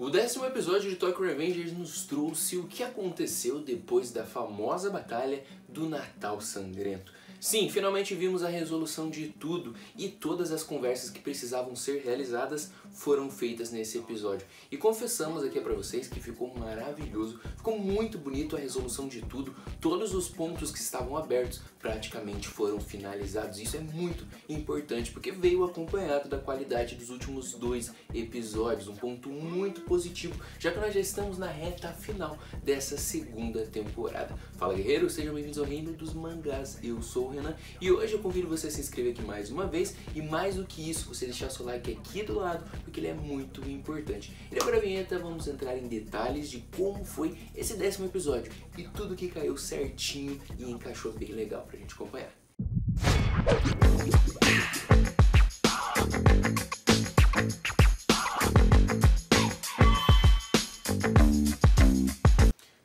O 10º episódio de Tokyo Revengers nos trouxe o que aconteceu depois da famosa batalha do Natal Sangrento. Sim, finalmente vimos a resolução de tudo e todas as conversas que precisavam ser realizadas foram feitas nesse episódio. E confessamos aqui pra vocês que ficou maravilhoso, ficou muito bonito a resolução de tudo, todos os pontos que estavam abertos praticamente foram finalizados. Isso é muito importante porque veio acompanhado da qualidade dos últimos 2 episódios, um ponto muito positivo, já que nós já estamos na reta final dessa 2ª temporada. Fala guerreiros, sejam bem-vindos ao Reino dos Mangás, eu sou o Renan e hoje eu convido você a se inscrever aqui mais uma vez e mais do que isso, você deixar seu like aqui do lado, porque ele é muito importante. E depois da vinheta vamos entrar em detalhes de como foi esse 10º episódio e tudo que caiu certinho e encaixou bem legal pra gente acompanhar.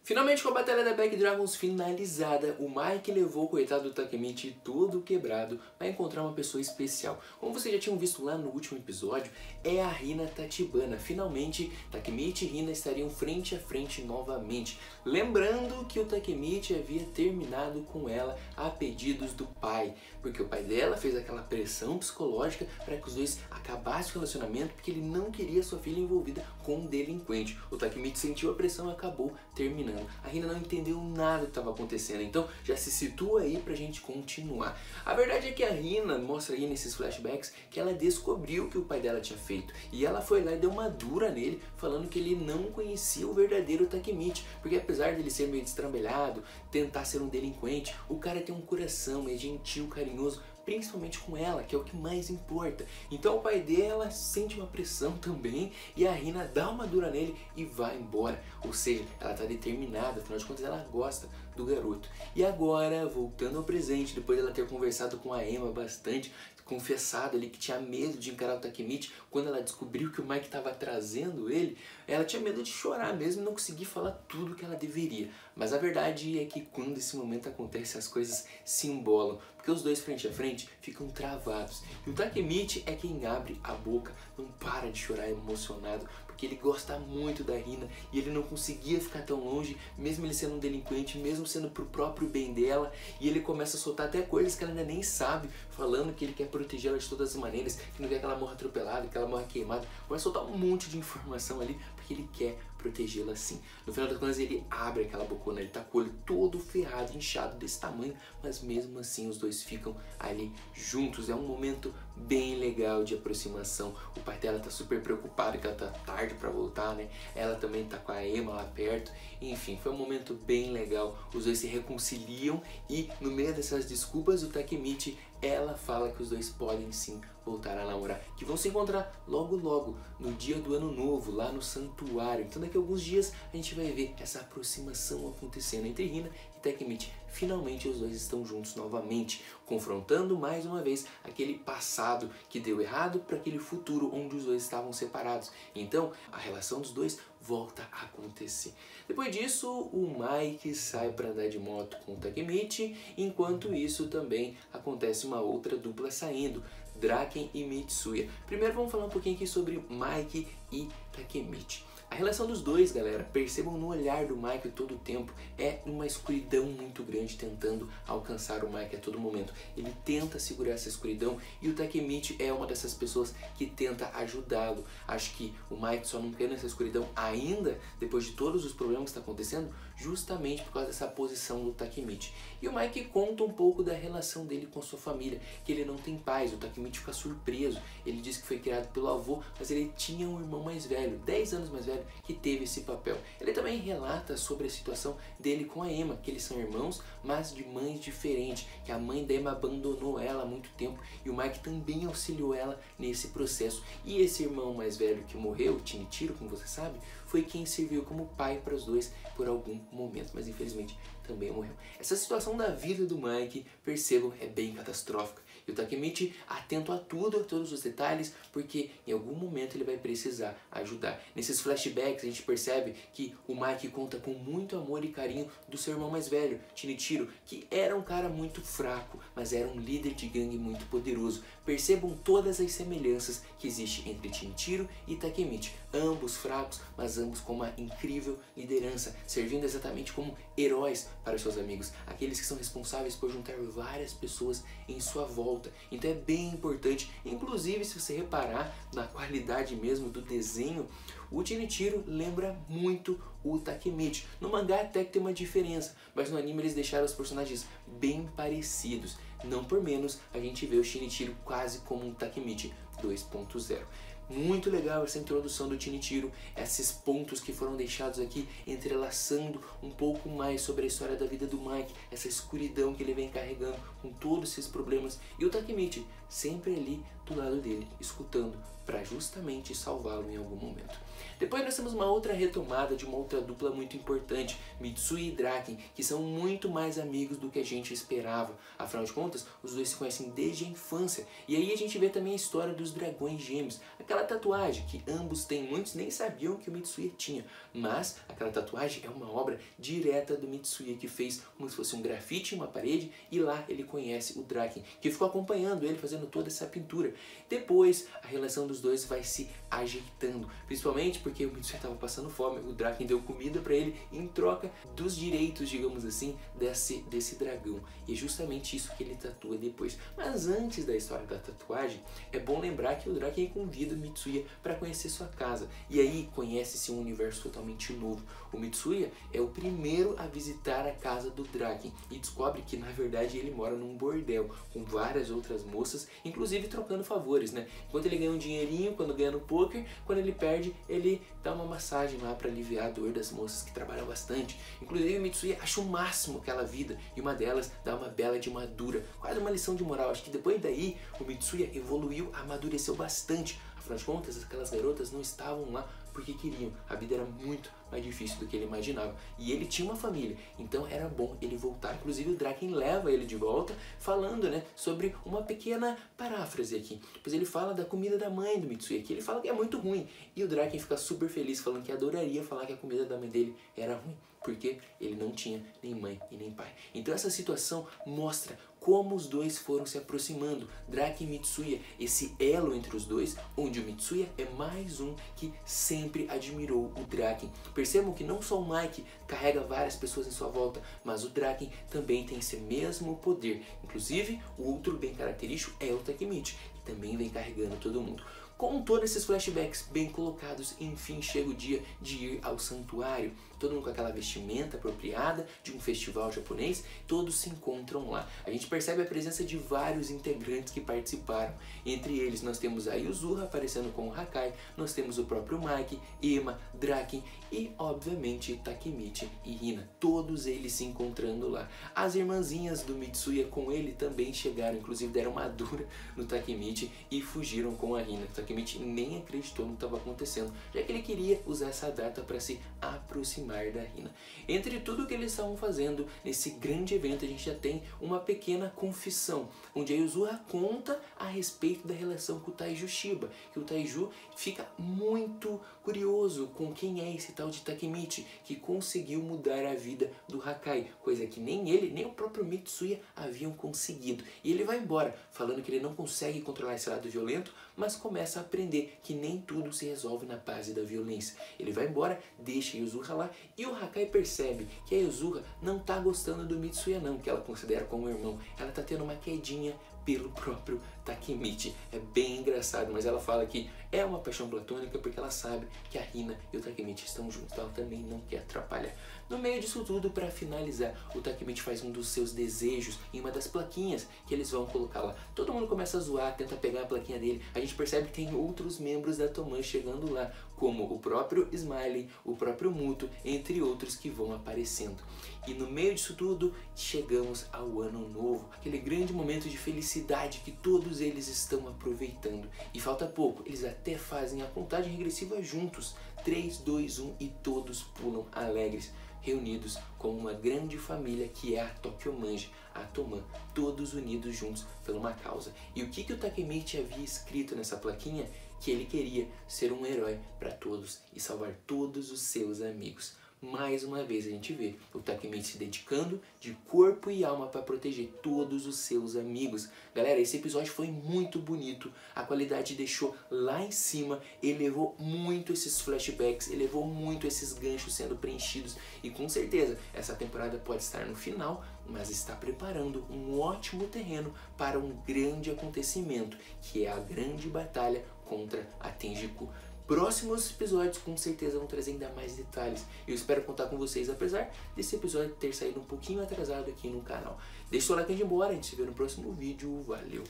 Finalmente, com a batalha da Back Dragons finalizada, o Mike levou o coitado do Takemichi todo quebrado para encontrar uma pessoa especial. Como vocês já tinham visto lá no último episódio, é a Hina Tachibana. Finalmente, Takemichi e Hina estariam frente a frente novamente. Lembrando que o Takemichi havia terminado com ela a pedidos do pai, porque o pai dela fez aquela pressão psicológica para que os dois acabassem o relacionamento, porque ele não queria sua filha envolvida com um delinquente. O Takemichi sentiu a pressão e acabou terminando. A Hina não entendeu nada do que estava acontecendo, então já se situa aí pra gente continuar. A verdade é que a Hina mostra aí nesses flashbacks que ela descobriu o que o pai dela tinha feito. E ela foi lá e deu uma dura nele, falando que ele não conhecia o verdadeiro Takemichi. Porque apesar dele ser meio destrambelhado, tentar ser um delinquente, o cara tem um coração, é gentil, carinhoso, principalmente com ela, que é o que mais importa. Então o pai dela sente uma pressão também e a Hina dá uma dura nele e vai embora. Ou seja, ela está determinada, afinal de contas ela gosta do garoto. E agora, voltando ao presente, depois dela ter conversado com a Emma bastante, confessado ali que tinha medo de encarar o Takemichi, quando ela descobriu que o Mike estava trazendo ele, ela tinha medo de chorar mesmo e não conseguir falar tudo o que ela deveria. Mas a verdade é que quando esse momento acontece, as coisas se embolam, porque os dois frente a frente ficam travados. E o Takemichi é quem abre a boca, não para de chorar emocionado, porque ele gosta muito da Hina e ele não conseguia ficar tão longe, mesmo ele sendo um delinquente, mesmo sendo pro próprio bem dela, e ele começa a soltar até coisas que ela ainda nem sabe, falando que ele quer protegê-la de todas as maneiras, que não quer que ela morra atropelada, que ela morra queimada. Começa a soltar um monte de informação ali, porque ele quer protegê-la assim. No final das contas ele abre aquela bocona, ele tá com o olho todo ferrado, inchado desse tamanho, mas mesmo assim os dois ficam ali juntos. É um momento bem legal de aproximação. O pai dela tá super preocupado que ela tá tarde pra voltar, né? Ela também tá com a Emma lá perto. Enfim, foi um momento bem legal. Os dois se reconciliam e no meio dessas desculpas o Takemichi, ela fala que os dois podem sim voltar a namorar, que vão se encontrar logo logo, no dia do ano novo, lá no santuário. Então daqui a alguns dias a gente vai ver essa aproximação acontecendo entre Hina e Takemichi. Finalmente os dois estão juntos novamente, confrontando mais uma vez aquele passado que deu errado para aquele futuro onde os dois estavam separados. Então a relação dos dois volta a acontecer. Depois disso, o Mike sai para andar de moto com o Takemichi, enquanto isso também acontece uma outra dupla saindo, Draken e Mitsuya. Primeiro vamos falar um pouquinho aqui sobre Mike e Takemichi. A relação dos dois, galera, percebam no olhar do Mike todo o tempo, é uma escuridão muito grande tentando alcançar o Mike a todo momento. Ele tenta segurar essa escuridão e o Takemichi é uma dessas pessoas que tenta ajudá-lo. Acho que o Mike só não quer nessa escuridão ainda, depois de todos os problemas que estão acontecendo, justamente por causa dessa posição do Takemichi. E o Mike conta um pouco da relação dele com sua família, que ele não tem pais. O Takemichi fica surpreso, ele diz que foi criado pelo avô, mas ele tinha um irmão mais velho, 10 anos mais velho, que teve esse papel. Ele também relata sobre a situação dele com a Emma, que eles são irmãos, mas de mães diferentes, que a mãe da Emma abandonou ela há muito tempo e o Mike também auxiliou ela nesse processo. E esse irmão mais velho que morreu, Shinichiro, como você sabe, foi quem serviu como pai para os dois por algum momento, mas infelizmente também morreu. Essa situação da vida do Mike, percebam, é bem catastrófica. E o Takemichi atento a tudo, a todos os detalhes, porque em algum momento ele vai precisar ajudar. Nesses flashbacks a gente percebe que o Mike conta com muito amor e carinho do seu irmão mais velho, Shinichiro, que era um cara muito fraco, mas era um líder de gangue muito poderoso. Percebam todas as semelhanças que existem entre Shinichiro e Takemichi. ambos fracos, mas ambos com uma incrível liderança, servindo exatamente como heróis para os seus amigos, aqueles que são responsáveis por juntar várias pessoas em sua volta. Então é bem importante, inclusive se você reparar na qualidade mesmo do desenho, o Shinichiro lembra muito o Takemichi. No mangá até que tem uma diferença, mas no anime eles deixaram os personagens bem parecidos. Não por menos, a gente vê o Shinichiro quase como um Takemichi 2.0. Muito legal essa introdução do Shinichiro, esses pontos que foram deixados aqui entrelaçando um pouco mais sobre a história da vida do Mike, essa escuridão que ele vem carregando com todos esses problemas, e o Takemichi sempre ali do lado dele, escutando para justamente salvá-lo em algum momento. Depois nós temos uma outra retomada de uma outra dupla muito importante, Mitsui e Draken, que são muito mais amigos do que a gente esperava. Afinal de contas, os dois se conhecem desde a infância. E aí a gente vê também a história dos dragões gêmeos, aquela tatuagem que ambos têm, muitos nem sabiam que o Mitsuya tinha, mas aquela tatuagem é uma obra direta do Mitsuya, que fez como se fosse um grafite em uma parede, e lá ele conhece o Draken, que ficou acompanhando ele fazendo toda essa pintura. Depois a relação dos dois vai se ajeitando, principalmente porque o Mitsuya estava passando fome, o Draken deu comida para ele em troca dos direitos, digamos assim, desse dragão. E é justamente isso que ele tatua depois. Mas antes da história da tatuagem, é bom lembrar que o Draken convida o Mitsuya para conhecer sua casa. E aí conhece-se um universo totalmente novo. O Mitsuya é o primeiro a visitar a casa do Draken e descobre que na verdade ele mora num bordel com várias outras moças, inclusive trocando favores, né? Enquanto ele ganha um dinheirinho quando ganha no poker, quando ele perde, ele dá uma massagem lá para aliviar a dor das moças que trabalham bastante. Inclusive o Mitsuya acha o máximo aquela vida, e uma delas dá uma bela de madura, quase uma lição de moral. Acho que depois daí o Mitsuya evoluiu, amadureceu bastante. Afinal de contas, aquelas garotas não estavam lá porque queriam. A vida era muito mais difícil do que ele imaginava. E ele tinha uma família, então era bom ele voltar. Inclusive o Draken leva ele de volta, falando, né, sobre uma pequena paráfrase aqui. Pois ele fala da comida da mãe do Mitsuya, que ele fala que é muito ruim. E o Draken fica super feliz, falando que adoraria falar que a comida da mãe dele era ruim, porque ele não tinha nem mãe e nem pai. Então essa situação mostra como os dois foram se aproximando, Draken e Mitsuya, esse elo entre os dois, onde o Mitsuya é mais um que sempre admirou o Draken. Percebam que não só o Mike carrega várias pessoas em sua volta, mas o Draken também tem esse mesmo poder. Inclusive, o outro bem característico é o Takemichi, que também vem carregando todo mundo. Com todos esses flashbacks bem colocados, enfim chega o dia de ir ao santuário. Todo mundo com aquela vestimenta apropriada de um festival japonês, todos se encontram lá. A gente percebe a presença de vários integrantes que participaram. Entre eles nós temos a Yuzuha aparecendo com o Hakai, nós temos o próprio Mike, Ema, Draken e obviamente Takemichi e Hina. Todos eles se encontrando lá. As irmãzinhas do Mitsuya com ele também chegaram, inclusive deram uma dura no Takemichi e fugiram com a Hina. O Takemichi nem acreditou no que estava acontecendo, já que ele queria usar essa data para se aproximar da Hina. Entre tudo que eles estavam fazendo nesse grande evento, a gente já tem uma pequena confissão, onde a Yuzuha conta a respeito da relação com o Taiju Shiba, que o Taiju fica muito curioso com quem é esse tal de Takemichi, que conseguiu mudar a vida do Hakai, coisa que nem ele, nem o próprio Mitsuya haviam conseguido. E ele vai embora, falando que ele não consegue controlar esse lado violento, mas começa a aprender que nem tudo se resolve na base da violência. Ele vai embora, deixa a Yuzuha lá, e o Hakai percebe que a Yuzuha não tá gostando do Mitsuya não, que ela considera como irmão. Ela tá tendo uma quedinha pelo próprio Takemichi. É bem engraçado, mas ela fala que é uma paixão platônica porque ela sabe que a Hina e o Takemichi estão juntos. Ela também não quer atrapalhar. No meio disso tudo, para finalizar, o Takemichi faz um dos seus desejos em uma das plaquinhas que eles vão colocar lá. Todo mundo começa a zoar, tenta pegar a plaquinha dele. A gente percebe que tem outros membros da Toman chegando lá, como o próprio Smiley, o próprio Muto, entre outros que vão aparecendo. E no meio disso tudo, chegamos ao Ano Novo, aquele grande momento de felicidade que todos eles estão aproveitando. E falta pouco, eles até fazem a contagem regressiva juntos, 3, 2, 1 e todos pulam alegres, reunidos como uma grande família que é a Tokyomanji, a Toman, todos unidos juntos por uma causa. E o que o Takemichi havia escrito nessa plaquinha? Que ele queria ser um herói para todos e salvar todos os seus amigos. mais uma vez a gente vê o Takemichi se dedicando de corpo e alma para proteger todos os seus amigos. Galera, esse episódio foi muito bonito, a qualidade deixou lá em cima, elevou muito esses flashbacks, elevou muito esses ganchos sendo preenchidos e com certeza essa temporada pode estar no final, mas está preparando um ótimo terreno para um grande acontecimento, que é a grande batalha contra a Tenjiku. Próximos episódios com certeza vão trazer ainda mais detalhes. Eu espero contar com vocês, apesar desse episódio ter saído um pouquinho atrasado aqui no canal. Deixa o seu like antes de ir embora, a gente se vê no próximo vídeo. Valeu!